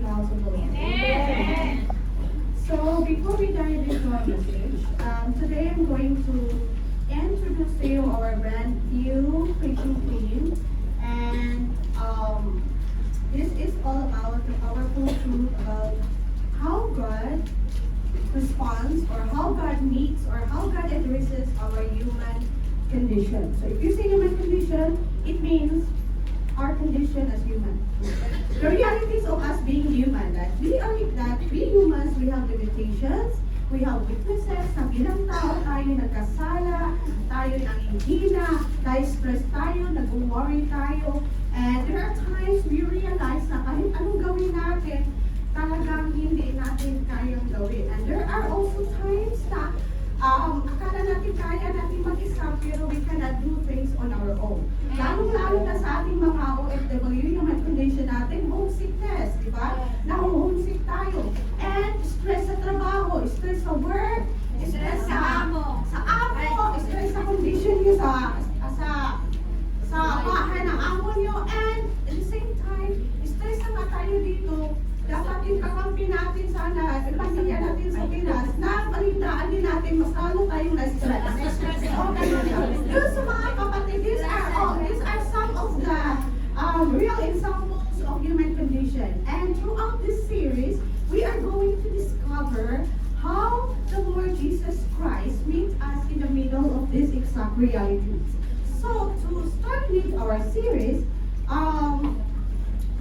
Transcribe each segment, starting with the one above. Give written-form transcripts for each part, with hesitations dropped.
house of the Lord. Amen. So before we dive into our message, today I'm going to introduce to you our brand new preaching theme, and this is all about the powerful truth about how God responds, or how God meets, or how God addresses our human condition. So if you say human condition, it means our condition as human. The realities of us being human, that we humans, we have limitations, we have weaknesses, na bilang tao tayo nagkasala, tayo nanghihina, tayo stress tayo, nag-worry tayo, and there are times we realize na kahit anong gawin natin, talagang hindi natin kayang gawin. And there are also times na akala natin kaya natin mag-isa, pero we cannot do things on our own. Lalo na sa ating mga OFW, yung condition natin, homesickness, di ba? Na-homesick tayo. And stress sa trabaho, stress sa work, stress sa amo, stress sa condition nyo sa bahay ng amo nyo, and at the same time, stress na tayo dito. Dapat yung kakampi natin sana, pamilya natin sa Pinas, na balitaan din natin, mas lalo tayong na-stress. Yun sa mga kapatid, these are some of the real examples of human condition. And throughout this series, we are going to discover how the Lord Jesus Christ meets us in the middle of these exact realities. So, to start with our series,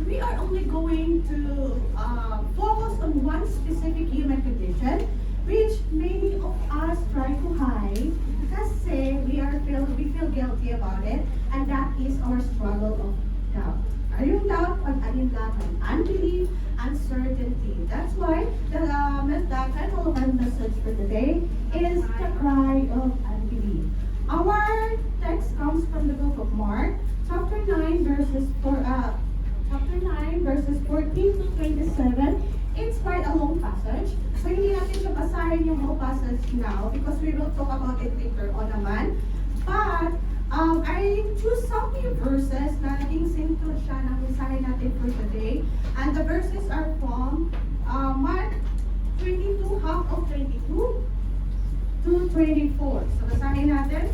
we are only going to focus on one specific human condition, which many of us try to hide kasi we feel guilty about it, and that is our struggle of doubt. Yung doubt, pag-alinlangan, unbelief, uncertainty. That's why the title of our message for today is the cry of unbelief. Our text comes from the book of Mark, chapter 9, verses 14 to 27. It's quite a long passage. So hindi natin siya basahin yung whole passage now because we will talk about it later on naman. But I choose some few verses na naging central siya ng mensahe natin for today. And the verses are from Mark 22, half of 22 to 24. So basahin natin.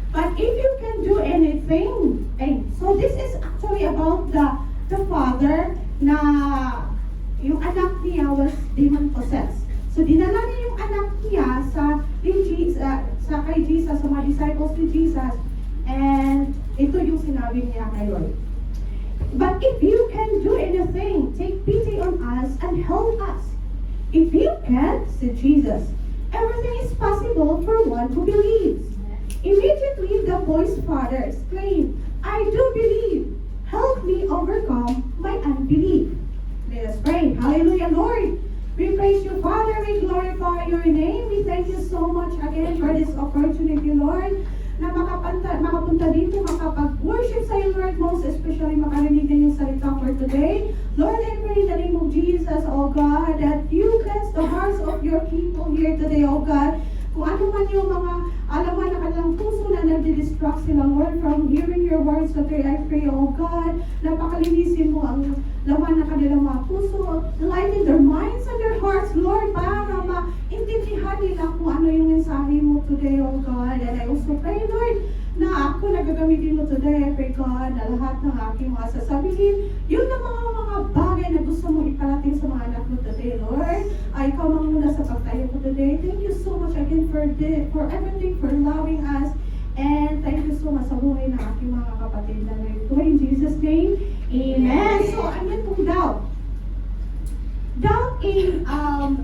But if you can do anything, so this is actually about the father na yung anak niya was demon possessed. So dinala niya yung anak niya kay Jesus, sa mga disciples ni Jesus, and ito yung sinabi niya kay Lord. But if you can do anything, take pity on us and help us. If you can, said Jesus, everything is possible for one who believes. Immediately the boy's father exclaimed, I do believe. Help me overcome my unbelief. Let us pray. Hallelujah, Lord. We praise you, Father. We glorify your name. We thank you so much again for this opportunity, Lord, na makapunta dito, makapag-worship sa iyo, Lord, most especially makarinig din yung salita for today. Lord, I pray in the name of Jesus, oh God, that you bless the hearts of your people here today, oh God. Kung ano man yung mga alaman na kanilang puso na nagdi-distract sila, Lord, from hearing your words today, I pray, oh God, na pakalinisin mo ang laman na kanilang mga puso, enlighten their minds and their hearts, Lord, para maintindihan nila kung ano yung mensahe mo today, oh God. And I also pray, Lord, na ako nagagamitin mo today. I pray, God, na lahat ng aking mga sasabihin, yun na mga bagay na gusto mo iparating sa mga anak mo today, Lord. Ay, ikaw mang muna sa pagtayo ko today. Thank you so much again for everything, for loving us. And thank you so much sa buhay ng aking mga kapatid na ito. In Jesus' name, Amen. So, ano pong doubt? Doubt in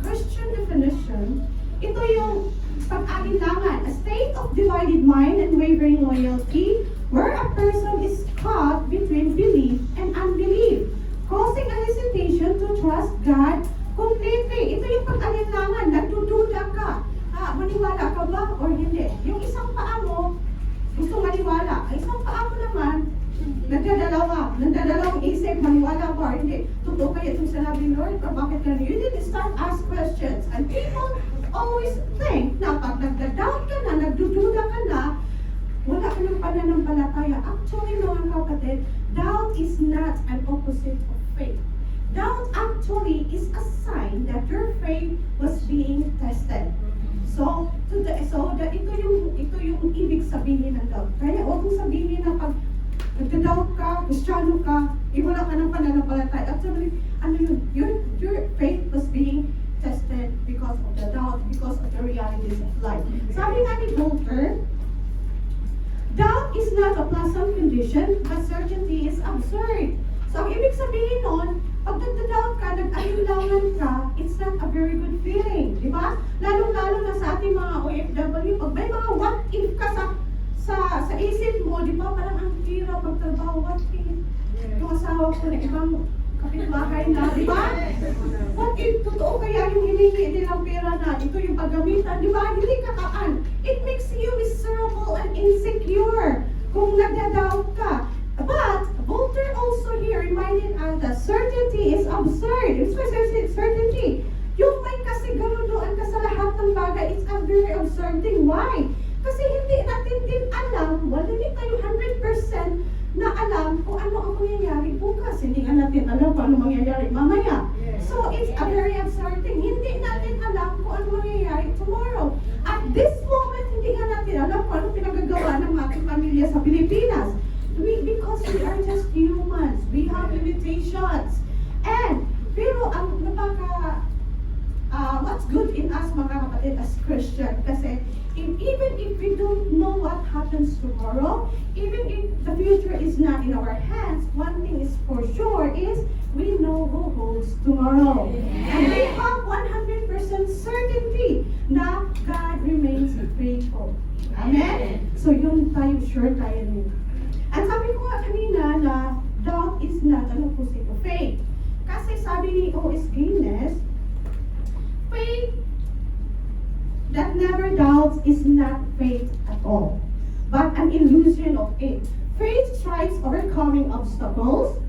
Christian definition, ito yung pag-alinlangan, a state of divided mind and wavering loyalty where a person is caught between belief and unbelief, causing a hesitation to trust God completely. Ito yung pag-alinlangan, nagdududa ka. Maniwala ka ba or hindi? Yung isang paa mo, gusto maniwala. Ang isang paa mo naman, nagdadalawang isip, maniwala ba or hindi? Totoo kaya itong sinabi, Lord, or bakit gano'n? You need to start ask questions. And people always think na pag nagda-doubt ka na, nagdududa ka na, wala ka ng pananampalataya. Actually, mga kapatid, doubt is not an opposite of faith. doubt actually is a sign that your faith was being tested. Ito yung ibig sabihin ng doubt. Kaya huwag mong sabihin na pag nagda-doubt ka, Kristiyano ka, wala ka ng pananampalataya. Actually, ano yun? Your faith was being tested because of the doubt, because of the realities of life. Sabi nga ni Voltaire, doubt is not a pleasant condition, but certainty is absurd. So, ang ibig sabihin nun, pag nagda-doubt ka, nag-alinlangan ka, it's not a very good feeling. Di ba? Lalong-lalo na sa ating mga OFW, pag may mga what if ka sa isip mo, di ba? Parang ang hirap magtrabaho, what if? Yung asawa ko na ibang kapitbahay na, di ba? What if totoo kaya yung hiningi nilang pera na ito yung paggamitan, di ba? Hindi kakaan. It makes you miserable and insecure kung nagda-doubt ka. But Voltaire also here reminded us that certainty is absurd. It's certainty. Yung may kasigaruduan ka sa lahat ng bagay, it's a very absurd thing. Why? Kasi hindi natin din alam, wala hindi tayo 100% na alam kung ano ang mangyayari bukas. Hindi nga natin alam kung ano mangyayari mamaya. So it's a very absurd thing. Hindi natin alam kung ano mangyayari tomorrow. At this moment, hindi nga natin alam kung ano pinagagawa ng ating pamilya sa Pilipinas. Because we are just humans. We have limitations. Pero ang what's good in us mga kapatid as Christian, kasi even if we don't know what happens tomorrow, even if the future is not in our hands, one thing is for sure is we know who holds tomorrow. And we have 100% certainty na God remains faithful. Amen? So yun tayo, sure tayo nito. At sabi ko nga kanina na doubt is not an opposite of faith. Kasi sabi ni O.S. Guinness, faith that never doubts is not faith at all, but an illusion of it. Faith strives overcoming obstacles,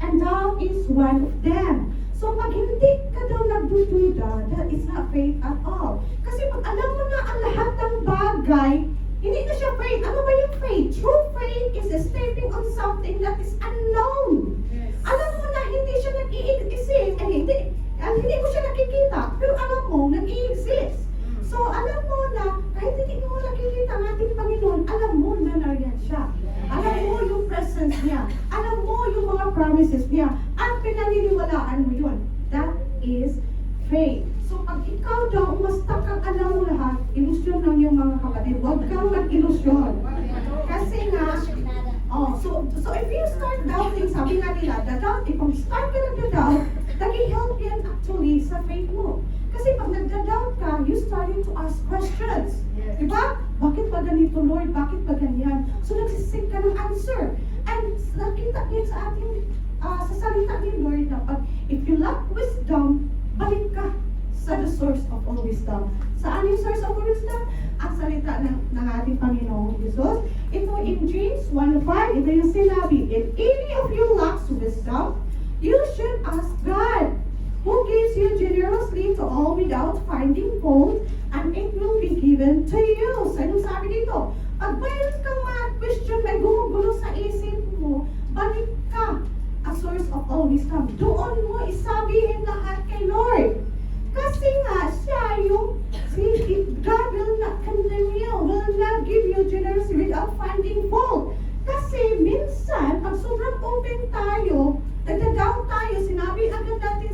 and doubt is one of them. So pag hindi ka daw nagdududa, that is not faith at all. Kasi pag alam mo na ang lahat ng bagay, hindi na siya faith. Ano ba yung faith? True faith is stepping on something that is unknown. Yes. Alam mo na hindi siya nag-i-exist. Hindi mo siya nakikita. Pero alam mo, nag-i-exist. So alam mo na, kahit hindi mo nakikita ang ating Panginoon, alam mo na nariyan siya. Alam mo yung presence niya. Alam mo yung mga promises niya. At pinaniniwalaan mo yun. That is faith. So pag ikaw daw, umasta kang alam mo lahat, ilusyon lang yung mga kapatid. Huwag kang mag-ilusyon. Kasi nga, so if you start doubting, sabi nga nila, if you start ka nagda-doubt, nag-help yan actually sa faith mo. Kasi pag nagda-doubt ka, you starting to ask questions. Diba? Bakit ba ganito, Lord? Bakit ba ganyan? So nagsisig ka ng answer. And nakita din sa ating, sa salita ni Lord na pag, if you lack wisdom, balik ka sa the source of all wisdom. Saan yung source of all wisdom? Ang salita ng ating Panginoong Jesus. Ito in James 1:5, ito yung sinabi, if any of you lacks wisdom, you should ask God, who gives you generously to all without finding fault, and it will be given to you. So, anong sabi dito? Pag mayroon kang mga question, may gumugulo sa isip mo, balik ka a source of all wisdom. Doon mo isabihin lahat kay Lord. Kasi nga, siya yung, God will not condemn you, will not give you generously without finding fault. Kasi minsan, pag sobrang open tayo, nagda-doubt tayo, sinabi agad natin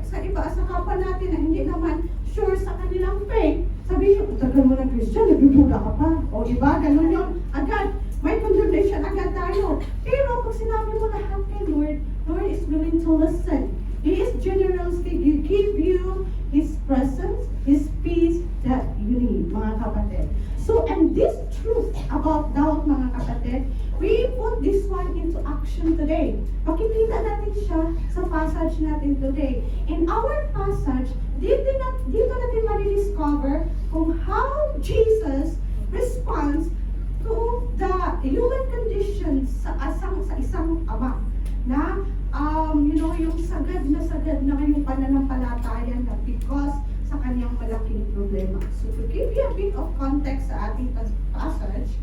sa iba, sa kapwa natin na hindi naman sure sa kanilang faith. Sabihin, tagal mo ng Christian, nagdududa ka pa. O iba, ganun yun. Agad, may condemnation agad tayo. Pero pag sinabi mo lahat kay Lord, Lord is willing to listen. He is generously give you His presence, His peace that you need, mga kapatid. So, and this truth about doubt, mga kapatid, we put this one into action today. Makikita natin siya sa passage natin today. In our passage, dito natin ma-discover kung how Jesus responds to the human condition sa isang ama na yung sagad na yung pananampalataya na because sa kanyang malaking problema. So to give you a bit of context sa ating passage,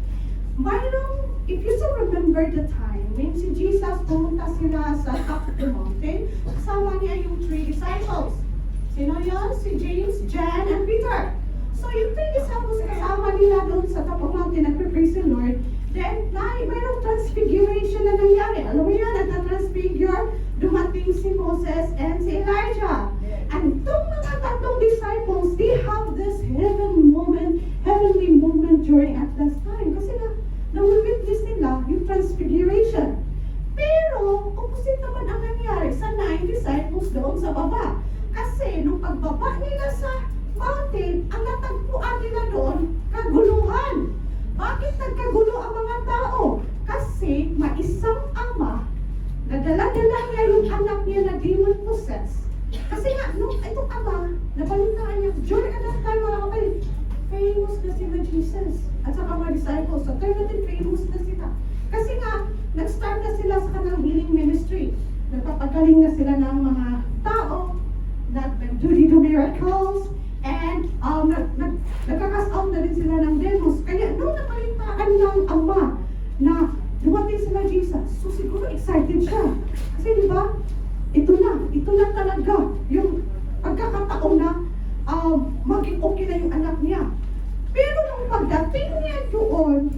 if you still remember the time when si Jesus pumunta sila sa top of the mountain, John, si James, John, and Peter. So yung three disciples kasama nila doon sa top of mountain nagpe-praise the Lord. Then, mayroong transfiguration na nangyari. Alam mo yan, nagta-transfigure, dumating si Moses and si Elijah. And itong mga tatlong disciples, they have this heavenly moment during at that time. Kasi na-witness nila yung transfiguration. Pero, opposite naman ang nangyari sa 9 disciples doon sa baba. Kasi, nung pagbaba nila sa mountain, ang natagpuan nila doon, kaguluhan. Bakit nagkagulo ang mga tao? Kasi may isang ama na dala-dala niya yung anak niya na demon possessed. Kasi nga, nung itong ama, nabalitaan niya, during that time mga kapatid, famous na sila Jesus. At saka mga disciples, sa time natin famous na sila. Kasi nga, nag-start na sila sa kanilang healing ministry. Nagpapagaling na sila ng mga tao, nag-do miracles, and nagkakas out na rin sila ng demons. Kaya nung napalitaan ng ama na dumating sila Jesus, so siguro excited siya. Kasi di ba, ito na talaga yung pagkakataon na maging okay na yung anak niya. Pero nung pagdating niya doon,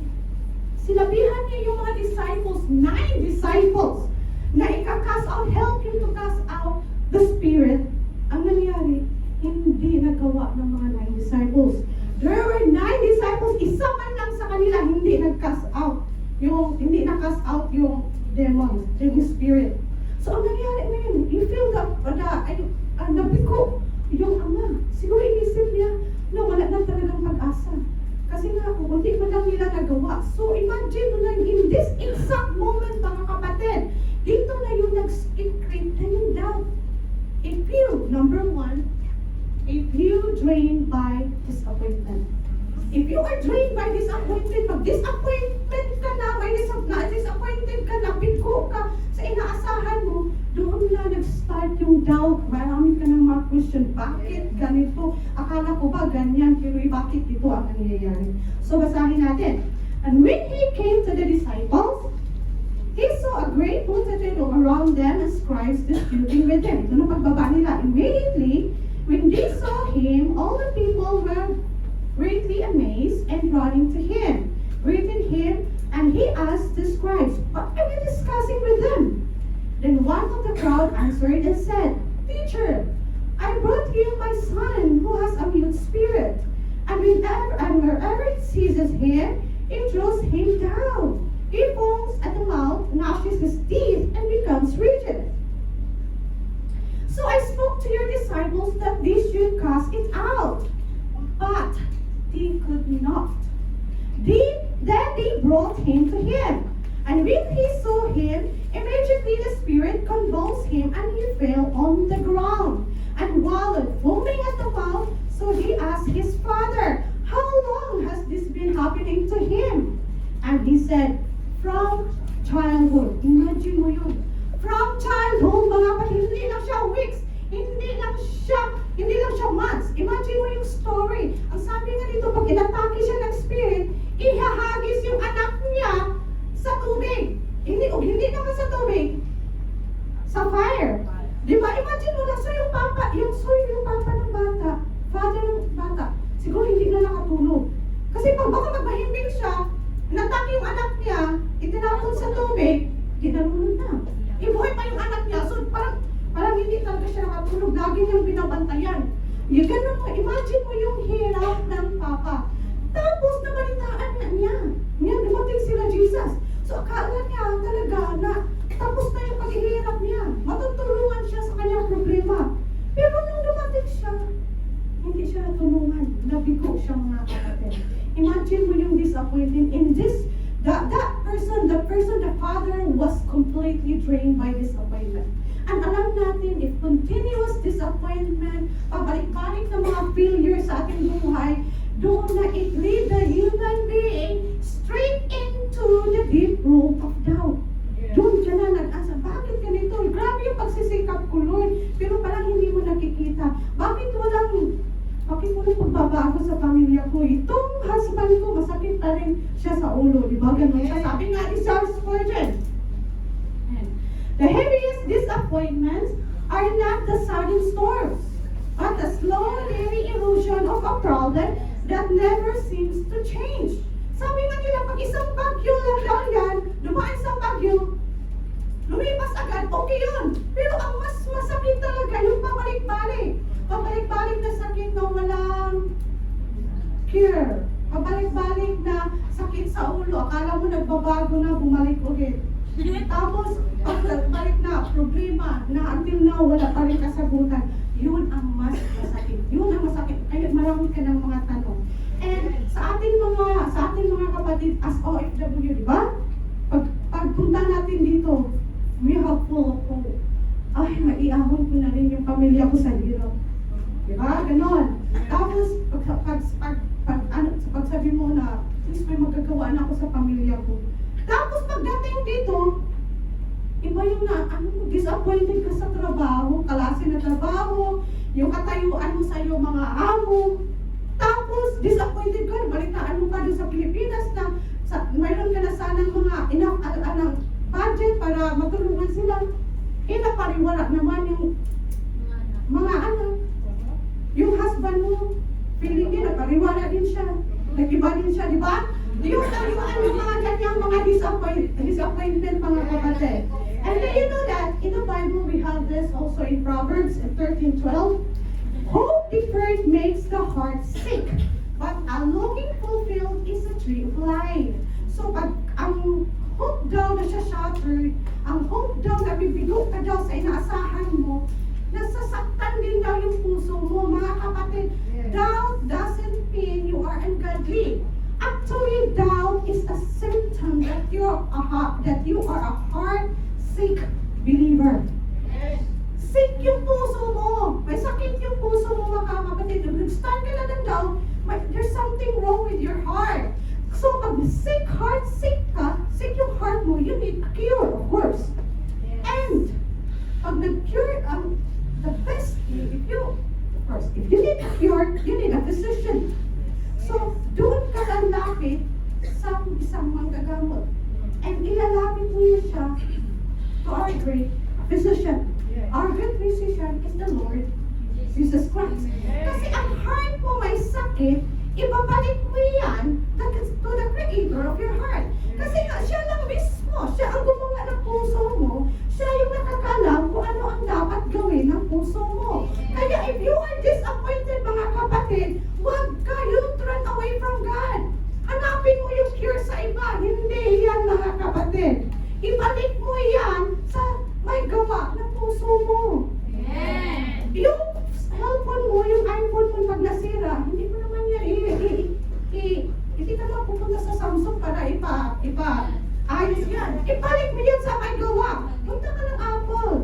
sinabihan niya yung mga disciples, 9 disciples, na ika-cast out, help him to cast out the spirit. Ang nangyari, hindi nagawa ng mga 9 disciples. There were 9 disciples, isa man lang sa kanila hindi nag-cast out. Hindi na-cast out yung demon, yung spirit. So, ang nangyari ngayon, you feel nabiko yung ama. Siguro inisip niya na wala na talagang pag-asa. Kasi nga, kung hindi man lang nila nagawa. So, imagine mo lang, in this exact moment, mga kapatid, dito na yung nag-create ng doubt. If you, number 1, if you drained by disappointment. If you are drained by disappointment, pag-disappointment ka na, disappointed ka na, bigo ka sa inaasahan mo, doon na nag-start yung doubt. Marami ka ng mga question, bakit ganito? Akala ko ba ganyan, pero bakit ito ang nangyayari? So basahin natin. And when he came to the disciples, he saw a great multitude around them and scribes disputing with him. Ito na pagbaba nila. Immediately, when they saw him, all the people were greatly amazed and running to him, greeted him, and he asked the scribes, "What are you discussing with them?" Then one of the crowd answered and said, "Teacher, I brought you my son who has a mute spirit, and wherever it seizes him, it throws him down. He foams at the mouth, gnashes his teeth, and becomes rigid. So I spoke to your disciples that they should cast it out, but they could not. Then they brought him to him, and when he saw him, immediately the spirit convulsed him, and he fell on the ground and wallowed, foaming at the mouth. So he asked his father, "How long has this been happening to him?" And he said, "From childhood." Imagine mo yun. From childhood, mga kapatid, hindi lang siya weeks, hindi lang siya months. Imagine mo yung story. Ang sabi nga dito, pag inatake siya ng spirit, ihahagis yung anak niya sa tubig. Hindi naman sa tubig, sa fire. Di ba? Imagine mo lang, so yung papa ng bata, father ng bata, siguro hindi na nakatulog. Kasi pag baka magmahimbing siya, natake yung anak niya, itinapon sa tubig, ginanunod na. Ibuhay pa yung anak niya, so parang hindi talaga siya nakatulog, lagi niyang binabantayan. Yung ganun mo, imagine mo yung hirap ng papa. Tapos nabalitaan na niya, dumating sila Jesus. So akala niya talaga na tapos na yung paghihirap niya. Matutulungan siya sa kanyang problema. Pero nung dumating siya, hindi siya natulungan. Nabigo siya, mga kapatid. Imagine mo yung disappointment in this, the father was completely drained by disappointment. And alam natin, if continuous disappointment, pabalik-balik na mga failure sa ating buhay, doon na it lead the human being straight into the deep root of doubt. Doon dyan na nag-asa, bakit ganito? Grabe yung pagsisikap ko, Lord, pero parang hindi mo nakikita. Bakit walang pagbabago sa pamilya ko? Itong husband ko, masakit na rin siya sa ulo. Di ba? Ganun siya. Sabi nga ni Charles Spurgeon, the heaviest disappointments are not the sudden storms, but a slow-daily erosion of a problem that never seems to change. Sabi nga nila, pag isang bagyo lang daw yan, dumaan sa bagyo, lumipas agad, okay yun. Pero ang mas masakit talaga, yung pabalik-balik. Pabalik-balik na sakit na walang cure. Pabalik-balik na sakit sa ulo. Akala mo nagbabago na, bumalik ulit. Tapos, balik na, problema, na until now, wala pa rin kasagutan. Yun ang mas masakit. Yun ang masakit. Kaya marami ka ng mga tanong. And sa ating mga kapatid as OFW, di ba? Pagpunta natin dito, we have full of hope. Ay, maiahon ko na rin yung pamilya ko sa hirap. Di ba? Ganon. Tapos, pag sabi mo na, please may magagawa na ako sa pamilya ko. Tapos pagdating dito, iba yung disappointed ka sa trabaho, klase na trabaho, yung katayuan mo sa iyo mga amo. Tapos, disappointed ka, balitaan mo pa doon sa Pilipinas na mayroon ka na sanang mga budget para matulungan sila. Napariwala naman yung mga yung husband mo, feeling niya, napariwala din siya. Nag-iba din siya, di ba? Yung mga ganyang mga disappointment mga kapatid. And then you know that in the Bible we have this also in Proverbs 13:12. Hope deferred makes the heart sick, but a longing fulfilled is a tree of life. So pag ang hope daw na siya shattered, ang hope daw na bibigo ka daw sa inaasahan mo, nasasaktan din daw yung puso mo, mga kapatid. Doubt doesn't mean you are ungodly. Actually, doubt is a symptom that you are a heart-sick believer. Sick yung puso mo. May sakit yung puso mo, mga kapatid. Nag-stand ka na ng doubt, there's something wrong with your heart. So, pag sick yung heart mo, you need a cure, of course. And, pag nag-cure, the best, if you need a cure, you need a physician. So, doon ka lalapit sa isang manggagamot. And ilalapit mo yun siya to our great physician. Our great physician is the Lord Jesus Christ. Kasi ang heart mo may sakit, ibabalik mo yan to the creator of your heart. Kasi nga, siya lang mismo, siya ang gumawa ng puso mo, siya yung nakakalam kung ano ang dapat gawin ng puso mo. Kaya if you are disappointed, mga kapatid, huwag kayong turn away from God. Hanapin mo yung cure sa iba. Hindi yan, mga kapatid. Ibalik mo yan sa may gawa ng puso mo. Yung cellphone mo, yung iPhone mo pag nasira, hindi mo naman yan hindi ka naman pupunta sa Samsung para ayos yan. Ibalik mo yan sa may gawa. Punta ka ng Apple.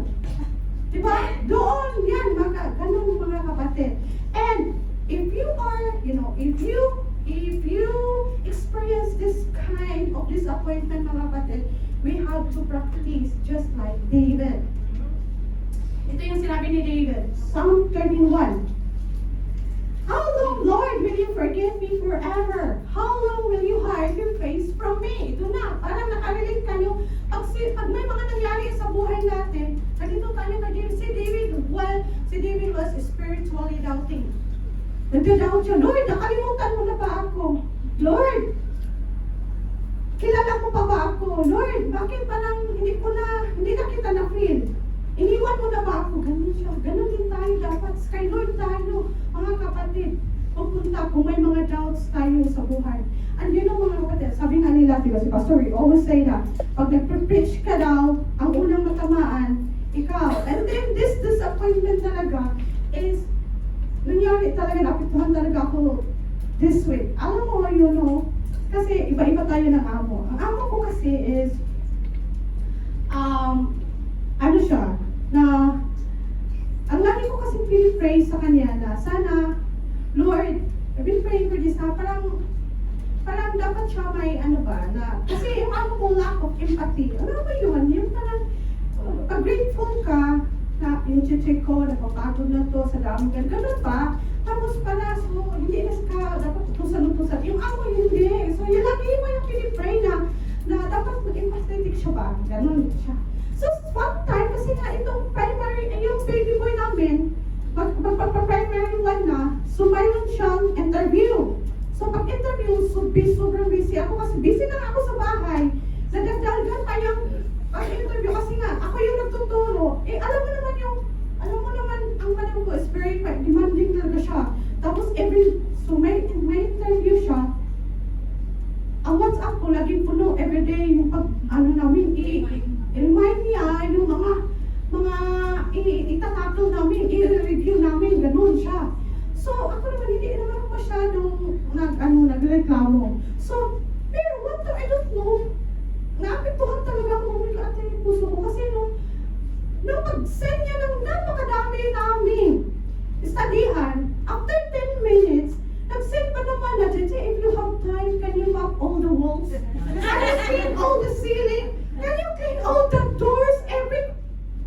Diba? Doon yan, ganun mga kapatid. And if you are, if you experience this kind of disappointment, mga kapatid, we have to practice just like David. Ito yung sinabi ni David, Psalm 31. How long, Lord, will you forget me forever? How long will you hide your face from me? Ito na, parang nakarelate kayo. Pag may mga nangyari sa buhay natin, nandito tayo kay David. Si David was spiritually doubting. Nagda-doubt siya, Lord, nakalimutan mo na ba ako? Lord, kilala ko pa ba ako? Lord, bakit parang hindi na kita na-feel? Iniwan mo na ba ako? Ganun siya. Ganun din tayo dapat. Kay Lord tayo, mga kapatid. Pupunta kung may mga doubts tayo sa buhay. And you know, mga kapatid, sabi nga nila, diba, si Pastor, we always say that, pag nag-preach ka daw, ang unang matamaan, ikaw. And then this disappointment talaga is, nangyari talaga, napituhan talaga ako this week. Alam mo, kasi iba-iba tayo ng amo. Ang amo ko kasi is, ano siya, na, ang lagi ko kasi pray sa kanya na, sana, Lord, I've been praying for this na, parang dapat siya may, kasi yung amo ko lack of empathy. Ano ba yun? Yung parang, pag grateful ka, na yung check ko, napapagod na to, sa dami ganun pa, tapos para, so, hindi na ka, dapat tutusan. Yung amo hindi. So, yung lagi mo yung pinipray na dapat mag-empathetic siya ba? Ganun siya. So, one time, kasi nga itong yung baby boy namin, magpapapray So, mayroon siyang interview. So, pag-interview, sobrang busy ako kasi busy lang ako sa bahay. Nagdagdagan pa yung pag-interview kasi nga, ako yung nagtuturo. Alam mo naman, ang manang ko is very demanding talaga siya. Tapos, so may interview siya. Ang WhatsApp ko, laging puno everyday yung namin, i-remind niya yung mga itatakil namin, i-review namin, ganun siya. So, ako naman, hindi naman ako masyadong nagreklamo. So, pero one time, I don't know, naapektuhan talaga ako at yung puso ko kasi nung pag-send niya ng napakadami namin studyhan, after 10 minutes, nag-send pa naman na, JJ, if you have time, can you map all the walls? Can you clean all the ceiling? Can you clean all the doors?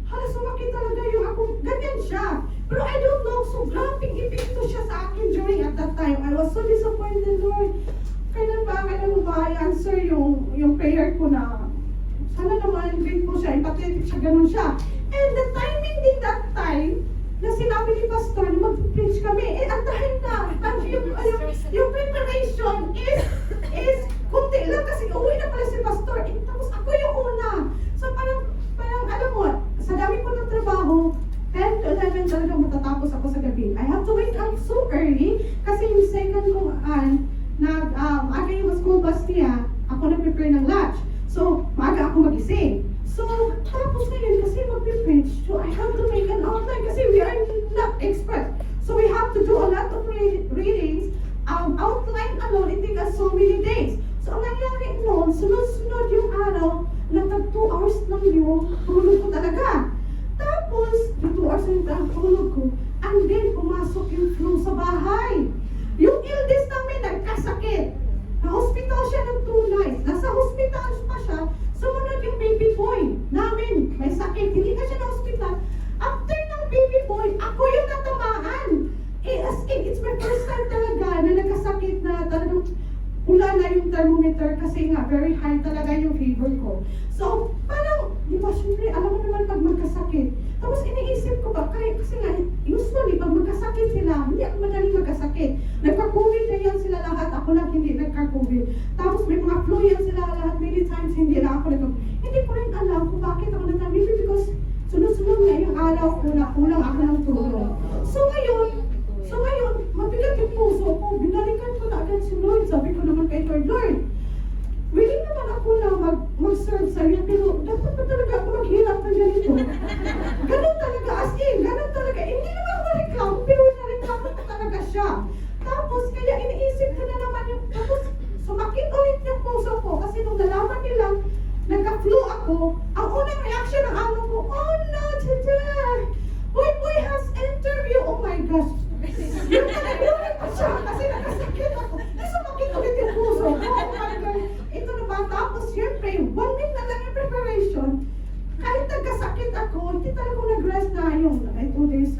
Halos sumakit talaga yung ako, ganyan siya. Pero I don't know, so grabing epekto siya sa akin during at that time. I was so disappointed, Lord. Kailan mo ba i-answer yung prayer ko na sana naman grateful siya, empathetic siya, ganun siya. And the timing din that time, na sinabi ni Pastor na mag-preach kami, ang time na, at yung preparation is kunti lang kasi uwi na pala si Pastor, tapos ako yung una. So parang alam mo, sa dami ko ng trabaho, 10 to 11 talaga matatapos ako sa gabi. I have to wake up so early kasi yung second kong aga yung school bus niya, ako nag-prepare ng lunch. So, maaga ako magising. So, tapos ngayon kasi mag-preach, so I have to make an outline kasi we are not expert. So, we have to do a lot of readings. Outline alone, it takes us so many days. So, ang nangyari noon, sunod-sunod yung araw, natag 2 hours lang yung tulog ko talaga. Tapos, yung 2 hours lang tulog ko, and then pumasok yung flu sa bahay. Yung eldest namin nagkasakit. Na-hospital siya ng 2 nights. Nasa hospital pa siya. Sumunod yung baby boy namin. May sakit. Hindi na siya na-hospital. After ng baby boy, ako yung natamaan. As in, it's my first time talaga na nagkasakit na talagang pula na yung thermometer kasi nga very high talaga yung fever ko. So, parang, di ba, syempre, alam mo naman pag magkasakit. Tapos iniisip ko ba, kasi nga, usually, pag magkasakit sila, hindi ako madaling magkasakit. Nagka-COVID na yan sila lahat, ako lang hindi nagka-COVID. Tapos may mga flu yan sila lahat, many times hindi na ako nagka-COVID. Hindi ko rin alam kung bakit ako nagka-COVID. Maybe because sunod-sunod na yung araw ko na kulang ako ng tulong. So ngayon, mabigat yung puso ko, binalikan ko na agad si Lord. Sabi ko naman kay Lord, willing naman ako na mag-serve sa'yo, pero dapat pa talaga ako maghirap ng ganito. Ganun talaga, as in, ganun talaga. Hindi naman ako reklamo, pero nareklamo ko talaga siya. Tapos, kaya iniisip ko na naman yung, tapos sumakit ulit yung puso ko, kasi nung nalaman nilang nagka-flu ako, ang unang reaction ng amo ko, oh no, today, boy has interview, oh my gosh. Yung pala pa siya, kasi nakasakit ako. Sumakit ulit yung puso ko, oh my God. Ito na ba? Tapos, syempre, 1 week na lang yung preparation. Kahit nagkasakit ako, hindi talaga nag-rest na yung 2 days.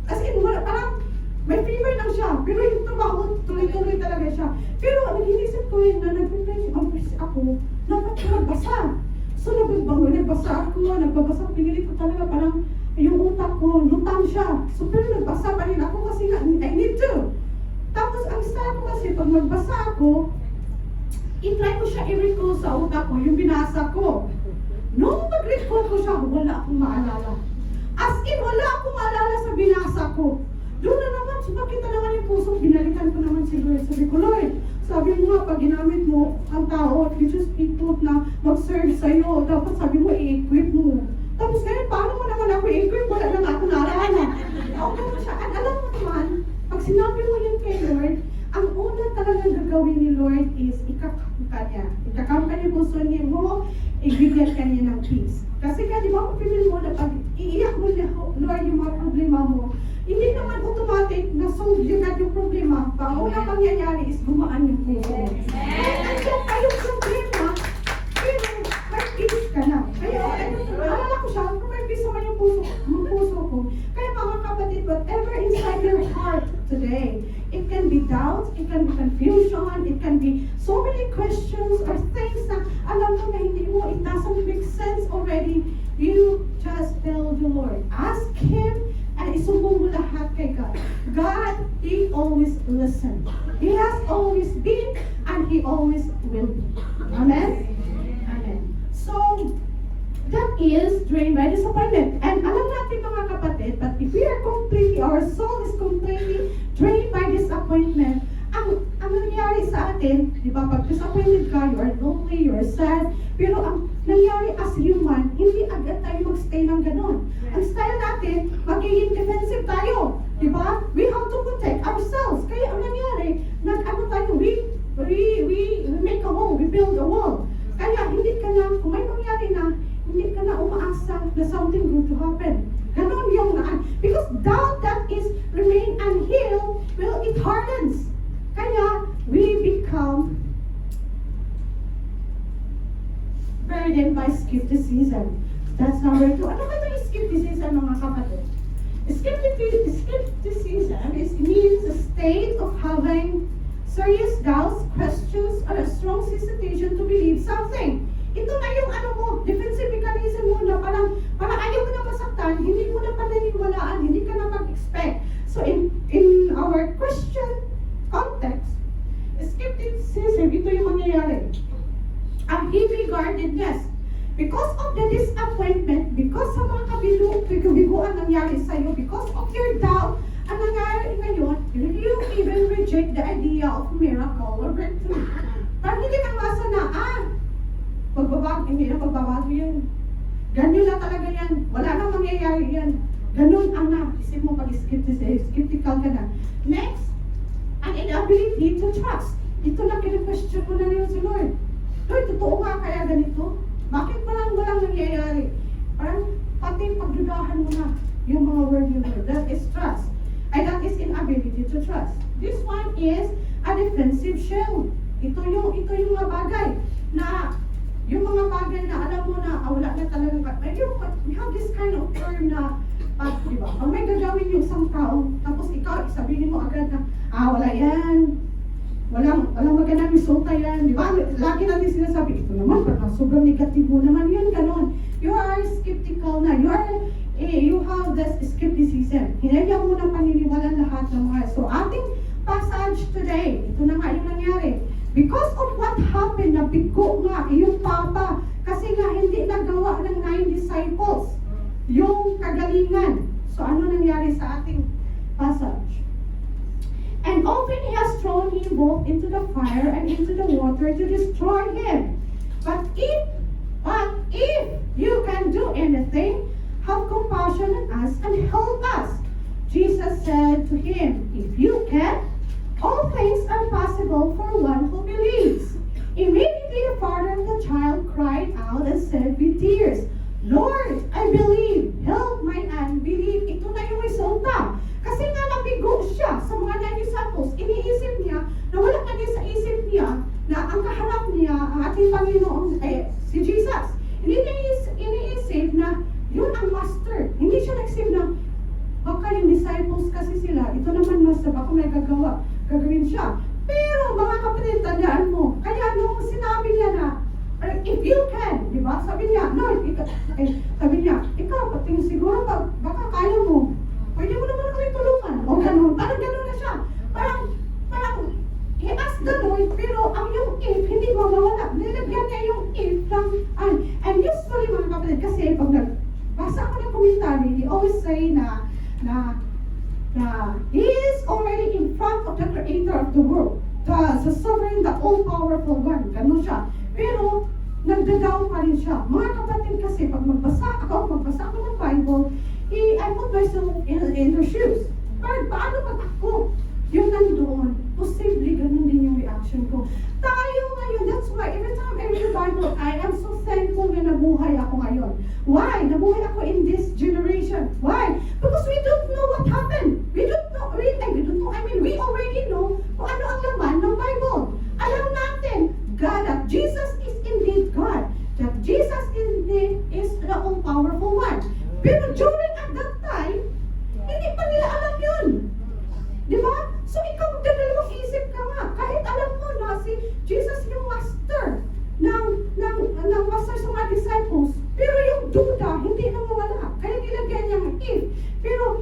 As in, parang may fever lang siya. Pero yung trabaho, tuloy-tuloy talaga siya. Pero nag-inisip ko yun na nag-preparation ako, dapat ko nagbasa. So, nagbabasa, pinilit ko talaga parang yung utak ko, lutang siya. So, pero nagbasa pa rin ako kasi nga, I need to. Tapos, ang style ko kasi, pag magbasa ako, i-try ko siya i-recall sa utak ko, yung binasa ko. Nung mag-recall ko siya, wala akong maalala. As in, wala akong maalala sa binasa ko. Doon na naman, sumakit na naman yung puso, binalikan ko naman si Lord. Sabi ko, Lord, sabi mo nga, pag ginamit mo ang tao, you just people na mag-serve sa'yo, dapat sabi mo, i-equip mo. Tapos ngayon, paano mo naman ako i-equip? Wala na nga ako naalala. Okay mo siya. At alam mo naman, pag sinabi mo yun kay Lord, ang una talagang gagawin ni Lord is ikakam ka niya. Ikakam ka niya puso niya mo, ibigyan ka niya ng peace. Kasi ka, di ba, mapipil mo na pag iiyak mo niya, Lord, yung mga problema mo, hindi naman automatic na solve yung problema. Ang unang mangyayari is gumaan yung puso mo. Nandiyan pa yung problema, pero may peace ka na. Kaya, alala ko siya, kung may peace naman yung puso ko. Kaya mga kapatid, whatever inside your heart today, it can be doubt, it can be confusion, it can be so many questions or things na alam mo na hindi mo, it doesn't make sense already. You just tell the Lord. Ask Him, and isumbong mo lahat kay God. God, He always listen. He has always been and He always will be. Amen? Amen. So, that is drained by disappointment. And alam natin mga kapatid, but if we are completely, our soul is completely drained by disappointment, ang nangyari sa atin, di ba, pag disappointed ka, you are lonely, you are sad, pero ang nangyari as human, hindi agad tayo mag-stay ng ganon. Ang style natin, magiging defensive tayo, di ba? We have to protect ourselves. Kaya ang nangyari, we make a wall, we build a wall. Kaya hindi ka na, kung may mangyari na, hindi ka na umaasa na something good to happen. Ganon yung because doubt that is remain unhealed, well, it hardens. Kaya, we become burdened by skepticism. That's number 2. Ano ba ito yung skepticism, mga kapatid? Skepticism means a state of having serious doubts, questions, or a strong hesitation to believe something. Ito na yung defensive mechanism mo na parang ayaw mo na masaktan, hindi mo na paniniwalaan, hindi ka na mag-expect. So in our Christian context, skepticism, ito yung mangyayari. Ang heavy-guardedness. Because of the disappointment, because sa mga kabiguan nangyari sa'yo, because of your doubt, ang nangyari ngayon, you even reject the idea of miracle or breakthrough. Parang hindi kang masa na, hindi na magbabago yan. Ganyan na talaga yan. Wala na mangyayari yan. Ganun ang isip mo pag skeptical ka na. Next, an inability to trust. Ito na kina-question mo na rin si Lord. Lord, totoo nga kaya ganito? Bakit walang nangyayari? Parang pati pagdudahan mo na yung mga word you heard. That is trust. And that is inability to trust. This one is a defensive shield. Ito yung mga bagay na yung mga bagay na alam mo na wala na talagang we have this kind of term na diba? Pag may gagawin yung isang tao, tapos ikaw sabihin mo agad na wala yan. Walang magandang resulta yan. Di ba? Lagi natin sinasabi, ito naman, parang sobrang negatibo naman yun, ganon. You are skeptical na. You have this skepticism. Hinayang mo ng paniniwala lahat ng mga. So, ating passage today, ito na nga yung nangyari. Because of what happened, nabigo nga yung papa. Kasi nga, hindi nagawa ng 9 disciples yung kagalingan. So, ano nangyari sa ating passage? And often he has thrown him both into the fire and into the water to destroy him. But if you can do anything, have compassion on us and help us. Jesus said to him, if you can, all things are possible for one who believes. Immediately the father of the child cried out and said with tears, Lord, I believe, help my unbelief. Ito na yung resulta. Kasi nga nabigo siya sa mga 9 disciples. Iniisip niya na wala na din sa isip niya na ang kaharap niya, ang ating Panginoon, si Jesus. Hindi niya iniisip na yun ang master. Hindi siya nagsip na baka yung disciples kasi sila, ito naman master, baka may gagawin siya. Pero mga kapatid, tandaan mo, kaya nung sinabi niya na, if you can, di ba? Sabi niya, Lord, sabi niya, ikaw, pating siguro baka kaya mo. Pwede mo naman kami tulungan. O ganun. Parang ganun na siya. Parang, he asked the Lord, pero ang yung if, hindi mawawala. Nilagyan niya yung if ng, and usually mga kapatid, kasi pag nagbasa ako ng commentary, they always say na he is already in front of the creator of the world. The sovereign, the all-powerful one. Ganun siya. Pero, nagdadaw pa rin siya. Mga kapatid kasi, pag magbasa ako ng Bible, I put myself in their shoes. Pero paano pag ako yung nandoon, posibleng ganun din yung reaction ko. Tayo ngayon, that's why every time I read the Bible, I am so thankful na nabuhay ako ngayon. Why? Nabuhay ako in this generation. Why? Because we don't know what happened. We don't know. We already know kung ano ang laman ng Bible. Alam natin, that Jesus is indeed God. That Jesus indeed is the all-powerful one. Pero during at that time, hindi pa nila alam yun. Di ba? So ikaw, magdadalawang isip ka nga. Kahit alam mo na si Jesus yung master ng master sa mga disciples. Pero yung duda, hindi na mawala. Kaya nilagyan niya ng if. Pero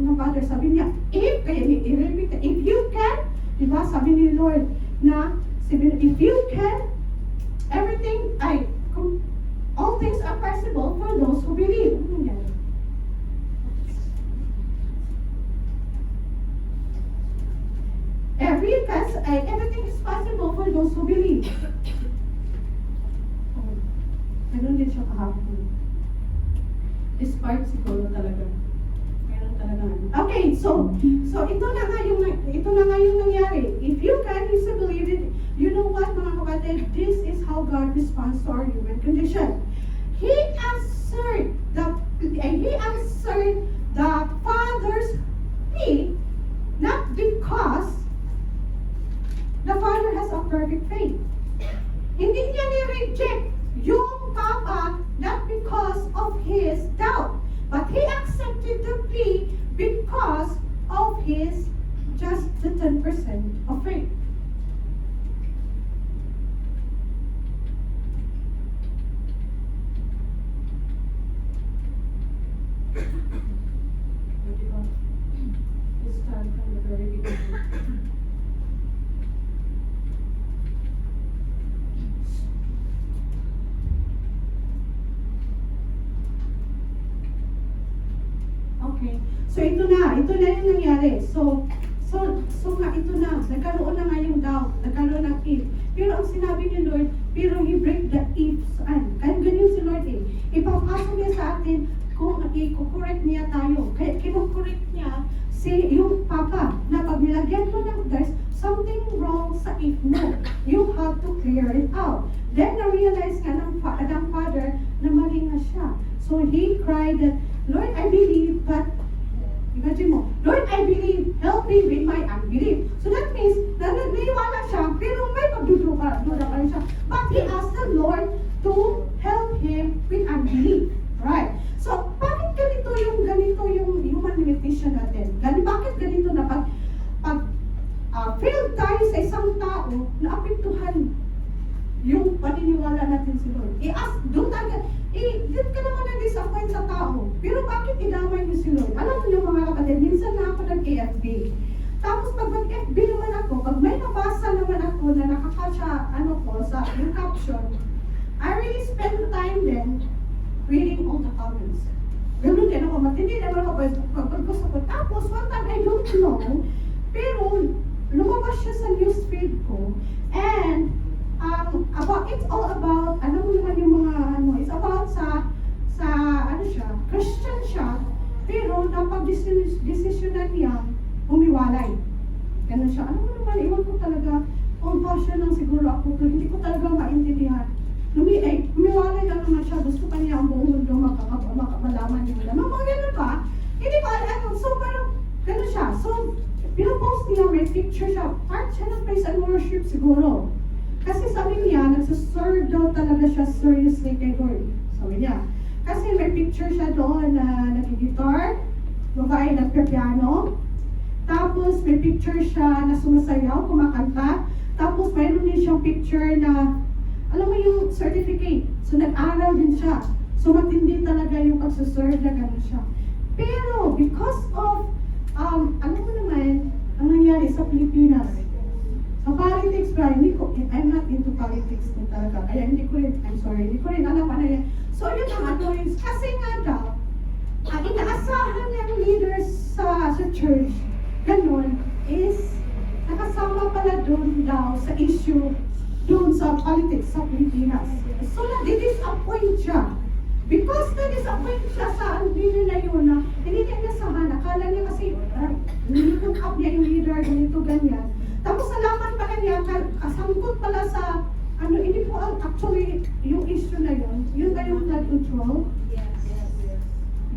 ng Father, sabi niya, if you can, diba, sabi ni Lord, na, if you can, all things are possible for those who believe. Ano nangyari? Everything is possible for those who believe. Ganun din siya kahapon. This part siguro talaga. Meron talaga. Okay, so ito na nga yung nangyari. If you can easily believe it, you know what, mga kapatid, this is how God responds to our human condition. He answered the Father's plea, not because the Father has a perfect faith. Hindi niya ni-reject yung Papa, not because of his doubt, but he accepted the plea because of his just the 10% of faith. Let's start from the very beginning. Okay. So ito na yung nangyari. So nga ito na, nagkaroon na nga yung doubt, nagkaroon ng if. Pero ang sinabi ni Lord, pero He break the ifs. Kaya ganyan si Lord eh. Ipapasok niya sa atin kung i-correct niya tayo. Kaya kino-correct niya yung Papa na pag nilagyan mo ng there's something wrong sa if mo. You have to clear it out. Then na-realize nga ng Father na mali nga siya. So he cried that, Lord, I believe, but imagine mo, Lord, I believe, help me with my unbelief. So that means, naniwala siya, pero may pagdududa pa rin siya. But he asked the Lord to help him with unbelief. Right? So, bakit ganito yung human limitation natin? Bakit ganito na pag failed tayo sa isang tao, naapektuhan yung paniniwala natin si Lord. Doon ka naman na-disappoint sa tao. Pero bakit idamay niyo si Lord? Alam niyo mga kapatid, minsan na ako nag-AFB. Tapos pag mag-FB naman ako, pag may nabasa naman ako na nakakasya, sa yung caption, I really spend time then reading all the comments. Ganun din ako, matindi naman ako pag-gusto ko. Tapos one time, I don't know, pero lumabas siya sa newsfeed ko, and it's all about, alam mo naman yung mga it's about sa Christian siya, pero napag-desisyonan niya umiwalay. Ganun siya. Alam mo naman, iwan ko talaga, compassion lang siguro ako, pero hindi ko talaga maintindihan. Umiwalay lang naman siya, gusto pa niya ang buong mundo makakalaman niya. Mga ganun ba? Hindi ba, so parang, ganun siya. So, pinapost niya, may picture siya, part siya ng praise and worship siguro. Kasi sabi niya, nagsaserve daw talaga siya seriously kay Lord. Sabi niya. Kasi may picture siya doon na nag-guitar, babae nagpiano, tapos may picture siya na sumasayaw, kumakanta, tapos mayroon din siyang picture na, alam mo yung certificate. So nag-aral din siya. So matindi talaga yung pagsaserve na gano'n siya. Pero because of, alam mo naman, ang nangyari sa Pilipinas, sa politics ba, I'm not into politics din talaga. Kaya hindi ko rin alam ano yan. So yun ang ano is, kasi nga daw, ang inaasahan ng leaders sa church, ganun, is nakasama pala doon daw sa issue doon sa politics sa Pilipinas. So na-disappoint siya. Because na-disappoint siya sa leader na yun na hindi niya inasahan. Akala niya kasi nilook up niya yung leader, ganito, ganyan. Tapos nalaman pala niya, kasangkot pala sa, hindi po actually yung issue na yun. Yun ba yung blood control?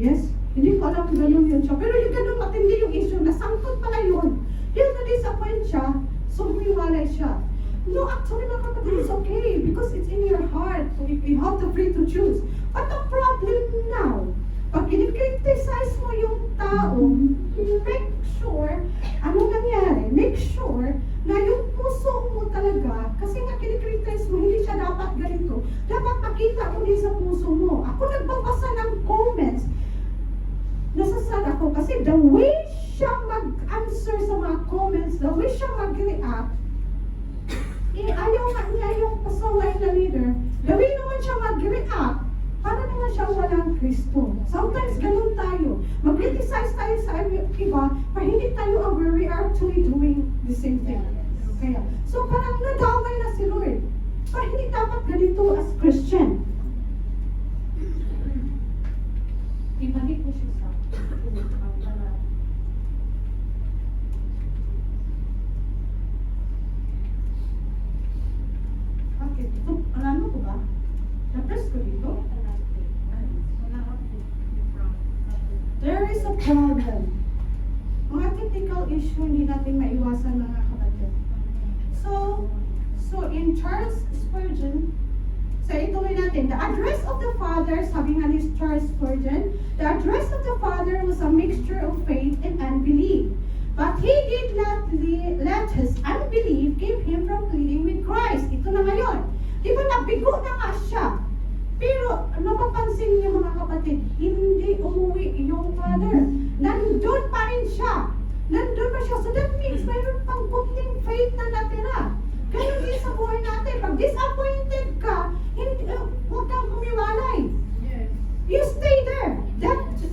Yes? Hindi ko alam kung gano'n yun siya. Pero yung gano'n matindi yung issue, nasangkot pala yun. Yun na-disappoint siya, so humiwalay siya. No, actually mga kapatid, it's okay because it's in your heart. So you have the free to choose. But the problem now, pag i-criticize mo yung tao, make sure, ano nangyari? Make sure na yung puso mo talaga, kasi nga kinikriticize mo, hindi siya dapat ganito. Dapat makita mo din sa puso mo. Ako nagbabasa ng comments. nasasad ako kasi the way siya mag-answer sa mga comments, the way siya mag-react, ayaw nga niya yung pasaway na leader. The way naman siya mag-react, para naman siya walang Kristo. Sometimes ganun tayo. Mag-criticize tayo sa iba, pero hindi tayo aware we are actually doing the same thing. Kaya, so parang nadamay na si Lord. Pero hindi dapat ganito as Christian. Ibalik mo siya sa bakit? Ito, alam ko ba? Na-press ko dito? There is a problem. Mga technical issue, hindi natin maiwasan mga kapatid. So in Charles Spurgeon, ituloy natin, the address of the Father, sabi nga ni Charles Spurgeon, the address of the Father was a mixture of faith and unbelief. But he did not let his unbelief keep him from pleading with Christ. Ito na ngayon. Di ba nabigo na nga siya? Pero napapansin niyo mga kapatid, hindi umuwi yung Father. Nandun pa rin siya. Nandun pa siya. So that means mayroon pang kunting faith na natira. Ganun din sa buhay natin. Pag disappointed ka, huwag kang humiwalay. You stay there.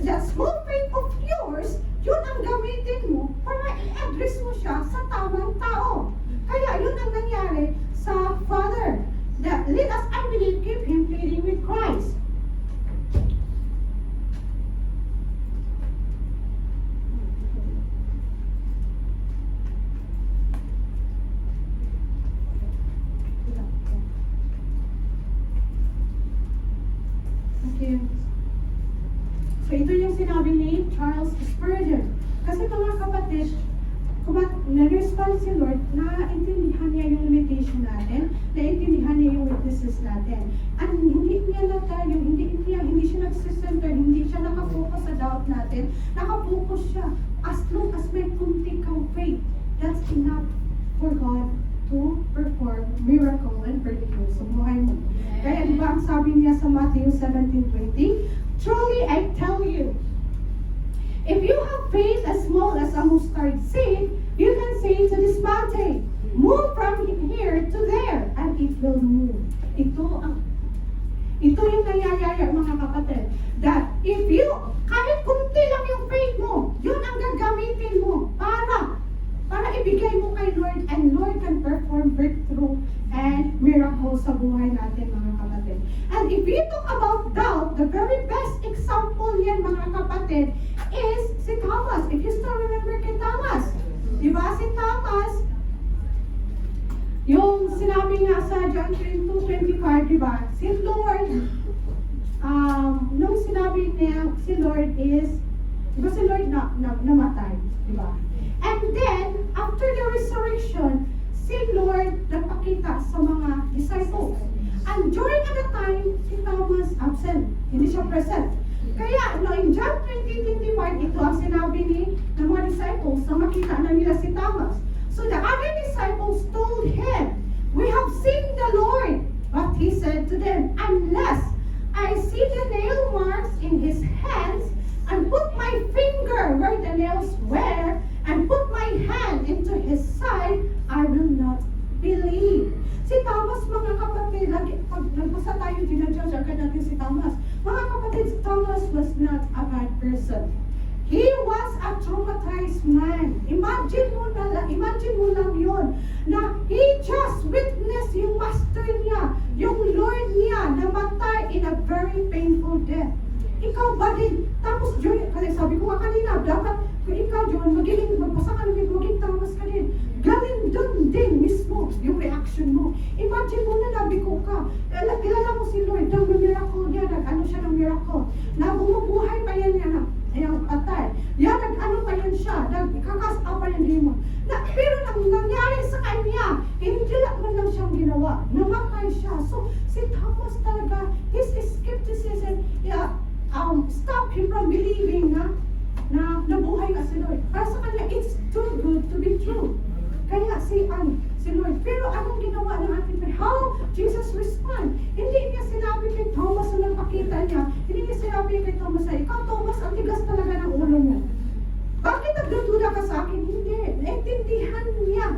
That small faith of yours, yun ang gamitin mo para i-address mo siya sa tamang tao. Kaya yun ang nangyari sa Father. Let us unbelief keep him pleading with Christ. Okay. So ito yung sinabi ni Charles Spurgeon. Kasi mga kapatid, kung na-respond si Lord, naintindihan niya yung limitation natin, naintindihan niya yung weaknesses natin. At hindi niya na tayo, hindi siya nagsisenter, hindi siya nakafocus sa doubt natin, nakafocus siya. As long as may kunti kang faith, that's enough for God to perform miracle and miracles sa buhay mo. Kaya diba ang sabi niya sa Matthew 17:20, truly I tell you, if you have faith as small as a mustard seed, you can say to this mountain, move from here to there, and it will move. Ito yung nangyayari mga kapatid. That if you, kahit kunti lang yung faith mo, yun ang gagamitin mo para ibigay mo kay Lord, and Lord can perform breakthrough and miracles sa buhay natin mga kapatid. And if you talk about doubt, the very best example yan mga kapatid is si Thomas. If you still remember kay Thomas, diba si Thomas, yung sinabi nga sa John 2:25, diba, si Lord, nung sinabi niya si Lord is, diba si Lord namatay, diba? And then, after the resurrection, si Lord nagpakita sa mga disciples. And during the time, si Thomas absent. Hindi siya present. Kaya, in John 20:21, ito ang sinabi ng mga disciples na makita na nila si Thomas. So the other disciples told him, we have seen the Lord. But he said to them, unless I see the nail marks in his hands, and put my finger where the nails were, and put my hand into his side, I will not believe. Si Thomas, mga kapatid, pag nagbasa tayo, dinadjudge agad natin si Thomas. Mga kapatid, Thomas was not a bad person. He was a traumatized man. Imagine mo lang yun, na he just witnessed yung master niya, yung Lord niya, namatay in a very painful death. Ikaw ba din? Tapos, John, sabi ko nga kanina, dapat kung ikaw, John, magpasa ka namin, maging Thomas ka din. Galing doon din mismo yung reaction mo. Imagine mo na nabigo ka. Kilala mo si Lord, ng miracle niya, nag-ano siya ng miracle. Na bumubuhay pa yan niya na, patay. Yan, nag-ano pa yan siya, nagkakasa pa yan demon. Pero nang nangyari sa kanya, hindi lang siyang ginawa. Namatay siya. So, si Thomas talaga, his skepticism, stop him from believing na nabuhay ka si Lord. Para sa kanya, it's too good to be true. Kaya si Lord. Pero anong ginawa ng ating Panginoon? How Jesus respond? Hindi niya sinabi kay Thomas na nagpakita niya. Hindi niya sinabi kay Thomas na, ikaw Thomas, ang tigas talaga ng nagdududa ka sa akin? Hindi. Naintindihan niya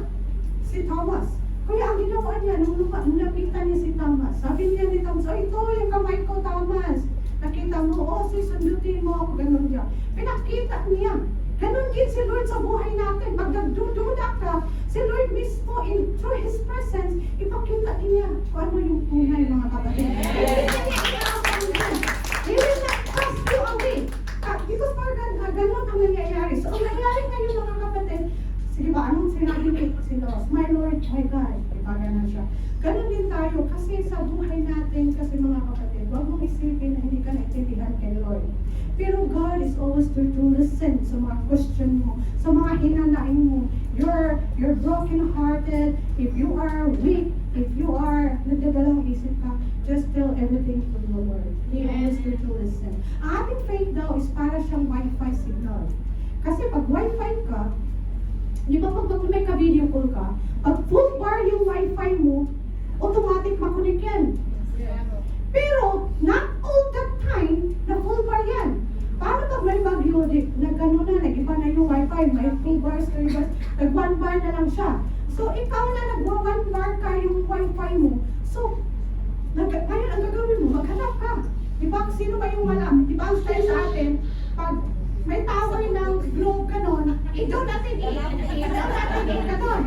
si Thomas. Kaya ang ginawa niya, nung nakita niya si Thomas, sabi niya ni Thomas, oh, ito yung kamay ko, Thomas. Nakita mo, oh, sundutin mo ako, ganun niya. Pinakita niya. Ganun din si Lord sa buhay natin. Pag nagdududa ka, si Lord mismo, through His presence, ipakita niya kung ano yung tunay, mga kapatid. He will not cast you away. Because ganun ang nangyayari. So, ang nangyayari ngayon, mga kapatid, sige ba, anong sinabi ni Silos? My Lord, my God. Diba, ganun siya. Ganun din tayo, kasi sa buhay natin, kasi mga kapatid, huwag mong isipin na hindi ka naintindihan kay Lord. Pero God is always there to listen sa mga question mo, sa mga hinanain mo. You're broken-hearted, if you are weak, if you are nagdadalawang isip ka, just tell everything to the Lord. He always there to listen. Ang ating faith daw is para siyang Wi-Fi signal. Kasi pag Wi-Fi ka, di ba pag may ka-video call ka, pag full bar yung Wi-Fi mo, automatic makunik yan. Pero, not all the time na full bar yan. Paano pag may bagyo, nag-ano na, nag-iba na yung Wi-Fi, may 2 bars, 3 bars, nag-1 bar na lang siya. So, ikaw na nag-1 bar ka yung Wi-Fi mo. So, ngayon ang gagawin mo, maghanap ka. Diba, sino ba yung wala? Diba, ang style sa atin, pag may tower ng globe ganon, i-down natin ganon.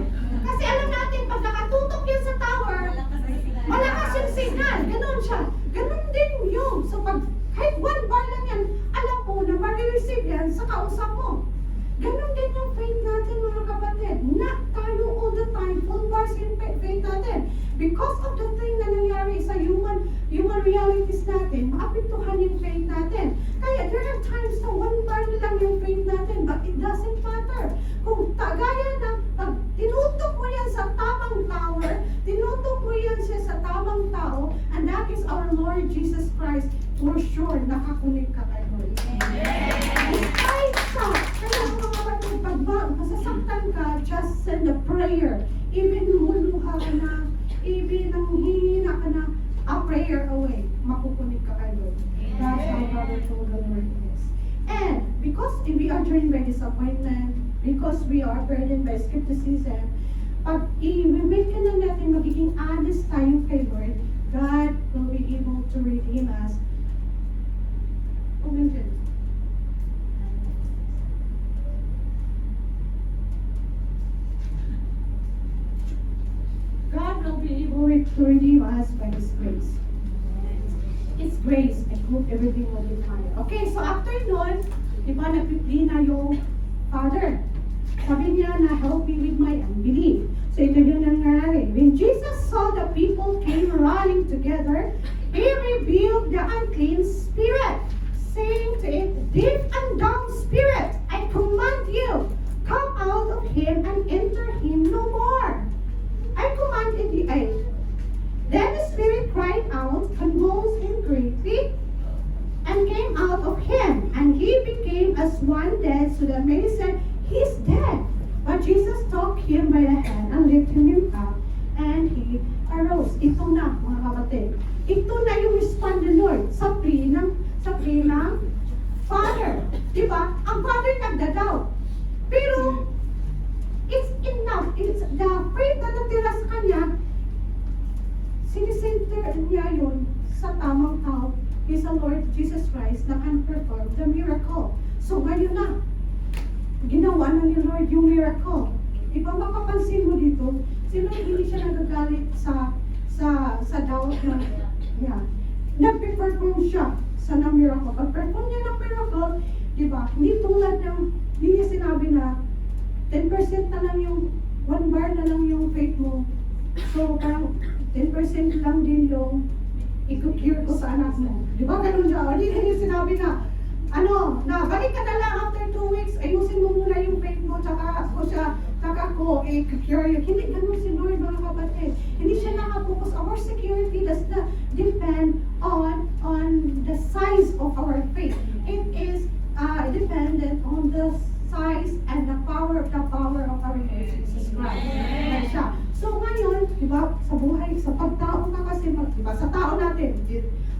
Kasi alam natin, pag nakatutok yan sa tower, malakas yung signal, ganon siya. Ganon din yun. So pag kahit 1 bar lang yan, alam mo na ma-receive yan sa kausap mo. Ganon din yung faith natin, mga kapatid. Not tayo all the time, full bars yung faith natin. Because of the thing na nangyari sa human realities natin, maapektuhan yung faith natin. Kaya there are times na 1 bar na lang yung faith natin, but it doesn't matter. Kung gaya na, pag tinutok mo yan sa tamang tower, tinutok mo yan siya sa tamang tao, and that is our Lord Jesus Christ, for sure, nakakunik ka kay Lord. Despite sa, kaya mga kapatid, pag masasaktan ka, just send a prayer. Even lumuluha ka na, even nang hihina ka na, a prayer away, makukunik ka kay Lord. That's how powerful the Lord is. And because we are driven by disappointment, because we are burdened by skepticism, pag i-make ka na natin magiging honest tayo kay Lord, God will be able to redeem us. God will be able to redeem us by His grace. It's grace. I hope everything will be fine. Okay, so after nun, di ba nagpipli na yung Father? Sabi niya na help me with my unbelief. So ito yung nangyari. When Jesus saw the people came running together, He rebuked the unclean spirit, saying to it, deaf and dumb spirit, I command you, come out of him and enter him no more. I commanded you. Then the spirit cried out, convulsed him greatly, and came out of him. And he became as one dead, so that many said, he's dead. But Jesus took him by the hand and lifted him up, and he arose. Ito na, mga kapatid. Ito na yung respond ni Lord sa plea ng Father. Diba? Ang Father nagdadaw. Pero, it's enough. It's the faith na natira sa kanya, sinisenter niya yun sa tamang tao, is the Lord Jesus Christ na can perform the miracle. So ngayon na, ginawa na ni Lord yung miracle. Diba makapansin mo dito, sino hindi siya nagagalit sa doubt niya. Nag-perform siya sa miracle. Pag-perform niya ng miracle, diba, hindi tulad ng, hindi niya sinabi na 10% na lang yung, 1 bar na lang yung faith mo. So parang 10% lang din yung i-cure ko sa anak mo. Di ba ganun siya? Hindi niya sinabi na, balik ka na lang after 2 weeks, ayusin mo muna yung faith mo, tsaka ako i-cure you. Hindi ganun si Lord, mga kapatid. Hindi siya nakapokus. Our security does not depend on the size of our faith. It is dependent on the size and the power of our Lord Jesus Christ. Yan siya. So ngayon, di ba, sa buhay, sa pagtao ka kasi, di ba, sa tao natin,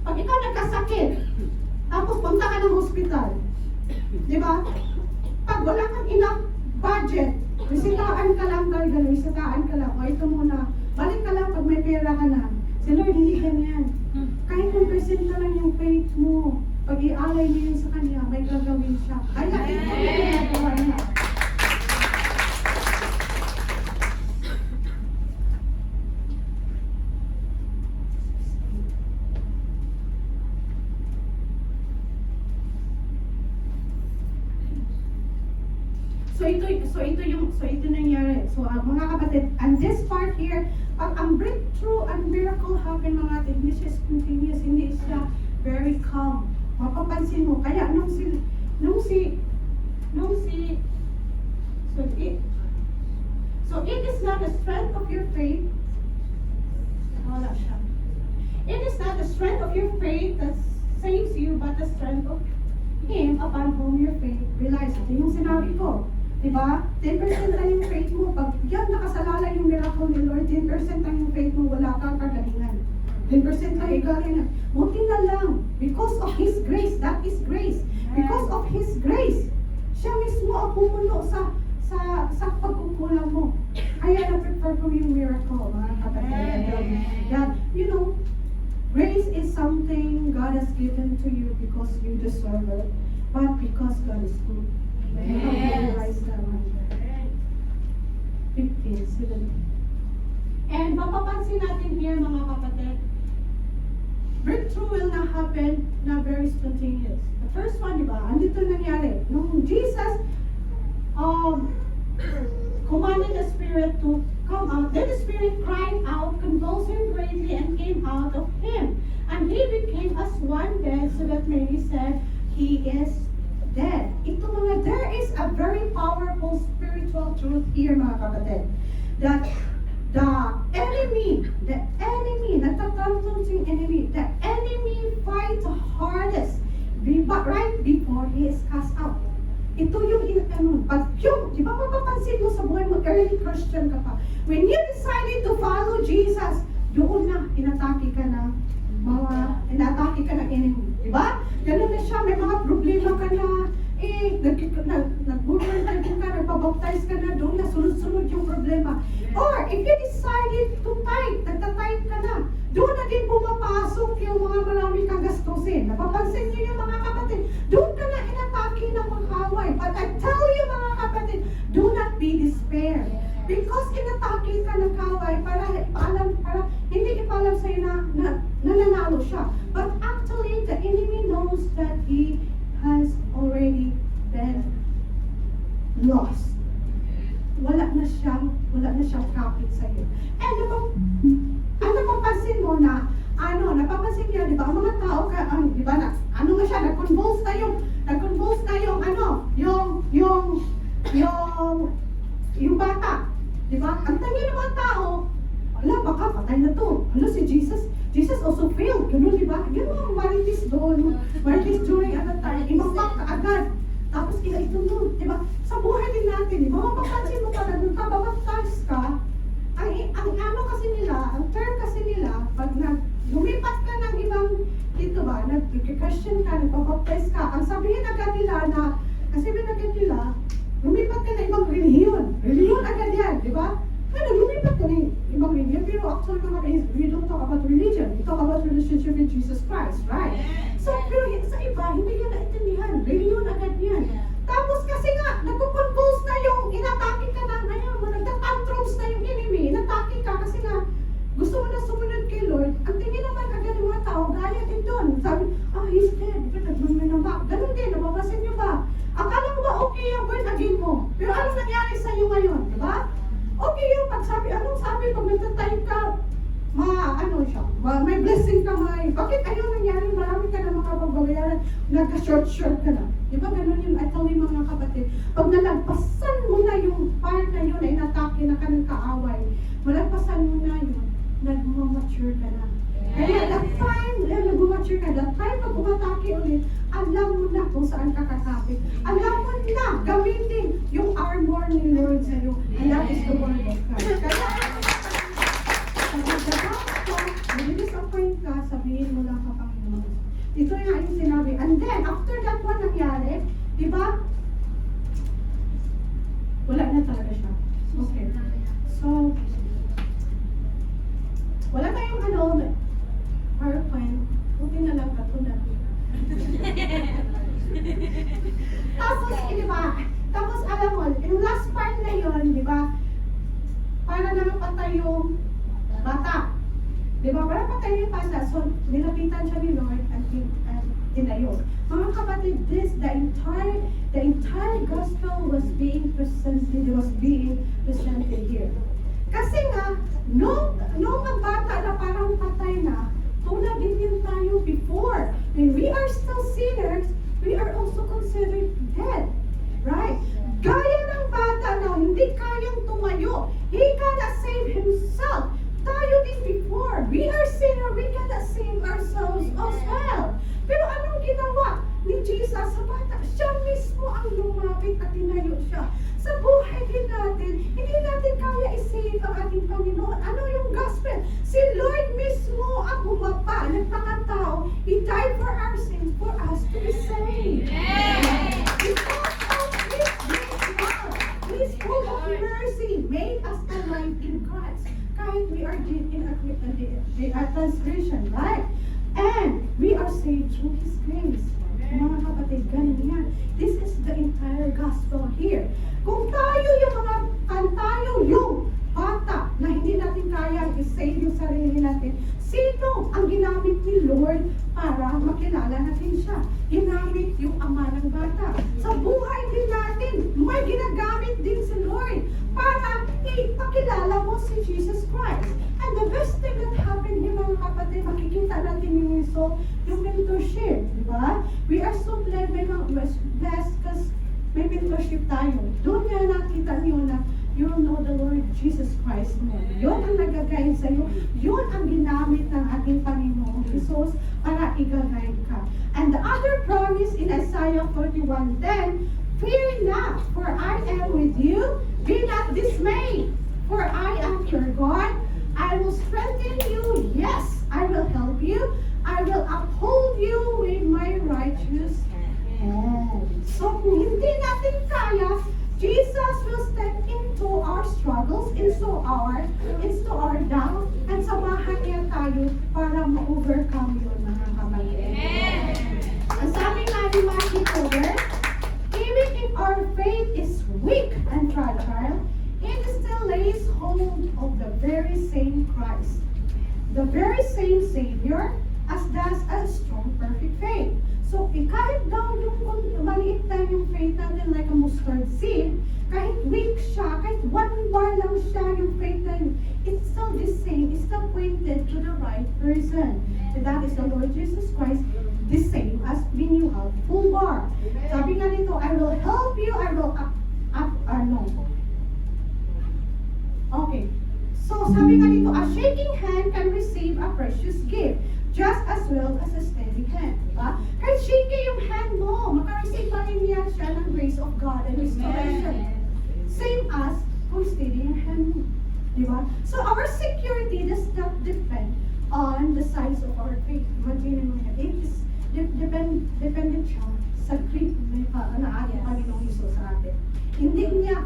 pag ikaw nagkasakit, tapos punta ka ng hospital, di ba? Pag wala kang enough budget, bisitaan ka lang tayo, bisitaan ka lang, o ito muna, balik ka lang pag may pera ka na. Si Lord, hindi ganyan. Kahit 1% na lang yung faith mo, pag i-alay mo yun sa Kanya, may gagawin siya. Kaya ito yung ginagawa niya. So ito nangyari. So mga kapatid, and this part here, pag ang breakthrough and miracle happen mga kapatid, hindi siya spontaneous, hindi siya very calm. Mapapansin mo, kaya nung si so it is not the strength of your faith, wala siya. It is not the strength of your faith that saves you, but the strength of Him upon whom your faith relies. Ito yung sinabi ko. Diba? 10% lang yung faith mo. Pag yan nakasalala yung miracle ni Lord, 10% lang yung faith mo, wala kang kagalingan. 10% lang yung kagalingan. Buti na lang. Because of His grace, that is grace. Because of His grace, siya mismo ang pumuno sa pagkukulang mo. Kaya na-prefer ko yung miracle, mga kapatid. That, you know, grace is something God has given to you because you deserve it, but because God is good. Realize that one. 15, 17. And mapapansin natin here mga kapatid, breakthrough will not happen na very spontaneous. The first one, diba? Andito nangyari. Nung Jesus commanded the spirit to come out, then the spirit cried out, convulsed him greatly, and came out of him. And he became as one dead, so that Mary said, he is dead. Ito mga, there is a very powerful spiritual truth here mga kapatid. That the enemy, nagtatanong yung enemy, the enemy fights the hardest right before he is cast out. Ito yung di ba mapapansin mo sa buhay mo, early Christian ka pa, when you decided to follow Jesus, doon na, inatake ka ng enemy. Di ba? Ganun na siya, may mga problema ka na, nag-burn ka, nagpabaptize ka na, doon na sunod-sunod yung problema. Or, if you decided to tithe, nagta-tithe ka na, doon na din pumapasok yung mga marami kang gastusin. Napapansin niyo yung mga kapatid, doon ka na inatake ng mga kaway. But I tell you mga kapatid, do not be despair. Because inatake ka ng kaway, para hindi ipaalam sa'yo na nananalo siya. But actually, the enemy knows that he has already been lost. Wala na siyang kapit sa'yo. And napapansin mo na, napapansin niyo, di ba, ang mga tao, di ba, nag-convulse na yung bata. Di ba? Ang tingin ng mga tao, baka patay na to. Si Jesus also failed. Ganun, di ba? Yung mga marites doon, marites during time, imapak ka agad. Tapos ito nun, di ba? Sa buhay din natin, di ba? Mapapansin mo pala, nung kababaptize ka, ang term kasi nila, pag lumipat ka ng ibang, dito ba, nag-Christian ka, nagpapaptize ka, ang sabihin agad nila, lumipat ka na ibang relihiyon. Relihiyon agad yan, di ba? Lumipat ka na ibang relihiyon, pero actually we don't talk about religion. We talk about relationship with Jesus Christ, right? So, pero sa iba, hindi nyo naintindihan. Relihiyon agad yan. Tapos kasi nga, nagpo-compose na yung inatake ka na, nagtatantrums na yung enemy, inatake ka kasi nga, gusto mo na sumunod kay Lord, ang tingin naman agad ng mga tao, gaya din doon. Sabi, he's dead. Ganun din, nababasin nyo ba? Akala mo ba okay yung born again mo? Pero anong nangyari sa iyo ngayon? Diba? Okay yung pagsabi, anong sabi pag nagtatay ka, may blessing ka, bakit ayaw nangyari? Marami ka na mga pagbabayaran, nagka-short ka na. Diba ganun yung, I tell you mga kapatid, pag nalagpasan mo na yung part na yun, na inatake na ka ng kaaway, malagpasan mo na yun, nag-mature ka na. Kaya that time, nag-mature ka, that time pag umatake ulit, alam mo na kung saan ka kakapit. Alam mo na gamitin yung armor ni Lord sa iyo. And that is the word of God. Kaya, pag nagdabak ka, nag-disappoint ka, sabihin mo lang ka Panginoon. Ito yung sinabi. And then, after that one nangyari, di ba? Wala na talaga siya. Okay. So, wala tayong PowerPoint. Buti na lang ito na. Tapos, di ba? Tapos, alam mo, yung last part na yun, di ba? Para nakapatay yung bata. Di ba? Para patay yung bata. So, nilapitan siya ni Lord at tinayo. Mga kapatid, the entire gospel was being presented here. Kasi nga, nung ang bata na parang patay na, tulad din yun tayo before. When we are still sinners, we are also considered dead. Right? Gaya ng bata na hindi kayang tumayo. He cannot save himself. Tayo din before. We are sinners, we cannot save ourselves as well. Pero anong ginawa ni Jesus sa bata? Siya mismo ang lumapit at tinayo siya. Sa buhay din natin, hindi natin kaya i-save ang ating Panginoon. Ano yung gospel? Si Lord mismo ang humapa, nagpakatao. He died for our sins, for us to be saved. Because of His great love, His full of mercy, made us alive in Christ. Kahit we are in a transgression, right? And we are saved through His grace. Mga kapatid, ganun yan. This is the entire gospel here. Kung tayo yung bata na hindi natin kaya i-save yung sarili natin, sino ang ginamit ni Lord para makilala natin siya? Ginamit yung ama ng bata. Sa buhay din natin, may ginagamit din si Lord para ipakilala mo si Jesus Christ. And the best thing that happened here, mga kapatid, makikita natin yung result, yung mentorship, di ba? We are so blessed because may mentorship tayo. Doon nga nakita niyo na you know the Lord Jesus Christ mo. Yun ang nag-guide sa'yo. Yun ang ginamit ng ating Panginoong Jesus para i-guide ka. And the other promise in Isaiah 41:10, fear not, for I am with you. Be not dismayed, for I am your God. I will strengthen you. Yes, I will help you. I will uphold you with my righteous hand. So kung hindi natin kaya, Jesus will step into our struggles, into our down, and samahan niya tayo para ma-overcome yun, mga kapatid. Ang sabi nga ni Matthew 4, even if our faith is weak and fragile, it still lays hold of the very same Christ, the very same Savior, as does a strong, perfect faith. So, kahit daw yung maliit lang yung faith natin like a mustard seed, kahit weak siya, kahit one bar lang siya yung faith natin, it's still the same, it's still pointed to the right person. So that is the Lord Jesus Christ, the same as when you have full bar. Sabi nga nito, I will help you, I will Okay. So, sabi nga dito, a shaking hand can receive a precious gift, just as well as a steady hand. Diba? Kahit shaky yung hand mo, makareceive pa rin yan siya ng grace of God and restoration. Same as kung steady yung hand mo. Diba? So, our security does not depend on the size of our faith. Imagine mo yan. It is dependent siya sa grip na ating Panginoong Isus sa atin. Hindi niya,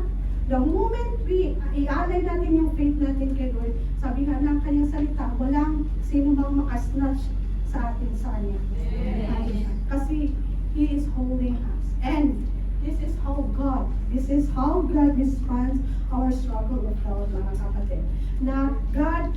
the moment we i-alay natin yung faith natin kay Lord, sabi nga ng kanyang salita, walang sino bang makasnatch sa atin sa kanya. Kasi He is holding us. And this is how God responds our struggle of doubt, mga kapatid. Na God,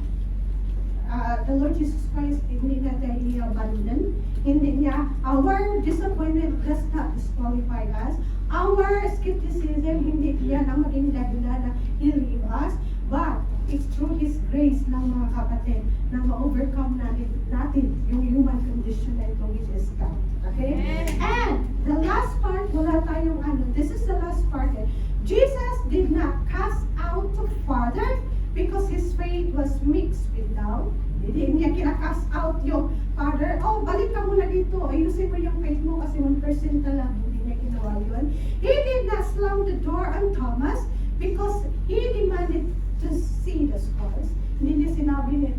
the Lord Jesus Christ, hindi natin i-abandon. Hindi niya, our disappointment does not disqualify us. Our skepticism, hindi niya na maging dahilan na i-leave us. But, it's through His grace lang, mga kapatid, na ma-overcome natin yung human condition na ito, which is doubt. Okay? And, the last part, wala tayong this is the last part. Jesus did not cast out the Father because His faith was mixed with doubt. Hindi niya kina-cast out yung Father, balik ka muna dito, ayusin mo yung faith mo kasi 1% na lang. Hindi niya ginawa yun. He did not slam the door on Thomas because he demanded to see the scars. Hindi niya sinabi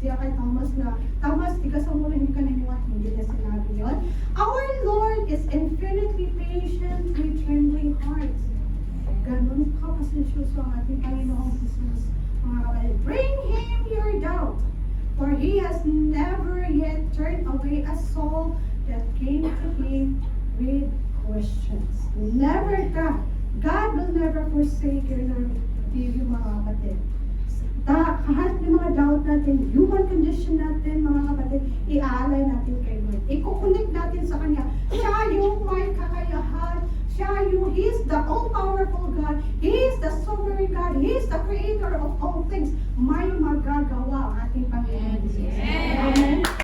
siya kay Thomas na, Thomas, tigasan mo lang, hindi ka naniwat. Hindi niya sinabi yun. Our Lord is infinitely patient with trembling hearts. Ganun Jesus ang ating Panginoong Jesus. Mga kapatid, bring Him your doubt. For He has never yet turned away a soul that came to Him with questions. Never God. God will never forsake you mga kapatid. Kahit may mga doubt natin, human condition natin, mga kapatid, iaalay natin kay Lord. Ikukunik natin sa Kanya. Siya yung may kakayahan. He is the all-powerful God. He is the sovereign God. He is the creator of all things.